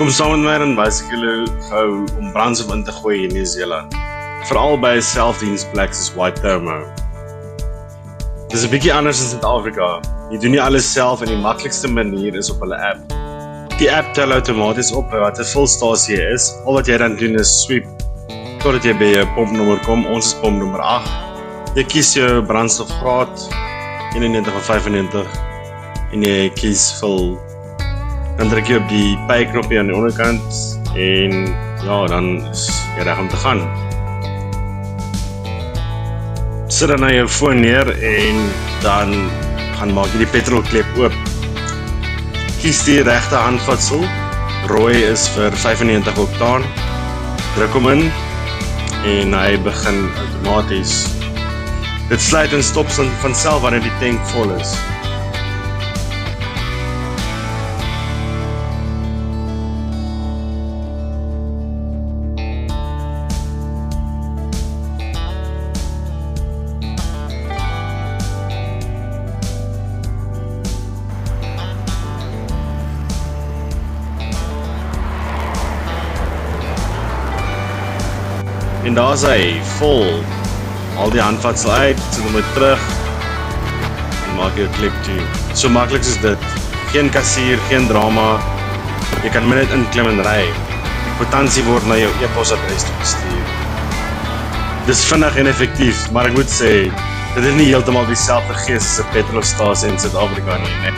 Kom saam met my in bicycle gou om brandstof in te gooi in Nieu-Seeland. Veral by selfdiensplek soos White Thermo. Dis 'n bietjie anders in Suid-Afrika. Jy doen nie alles self en die maklikste manier is op hulle app. Die app tel outomaties op wat 'n fulstasie is. Al wat jy dan doen is sweep totdat jy by jou pompnommer kom. Ons is pompnommer 8. Jy kies jou brandstofgraad 91 of 95 en jy kies vul. Dan druk jy op die pay-knoppie aan die onderkant en ja, dan is jy reg om te gaan. Sit dan na jou foon neer en dan gaan maak jy die petrolklep oop. Kies die regte handvatsel. Rooi is vir 95 oktaan. Druk hom in en hy begin outomaties. Dit sluit en stop van self wanneer die tank vol is. En daar is hy, vol. Al die handvatsel uit, sit hom weer terug en maak jou klep toe. So maklik is dit. Geen kassier, geen drama. Jy kan net inklim en ry. Die kwitansie word na jou e-posadres toe gestuur. Dis vinnig en effektief, maar ek moet sê, dit is nie heeltemal dieselfde gees as 'n petrolstasie in Suid-Afrika nie.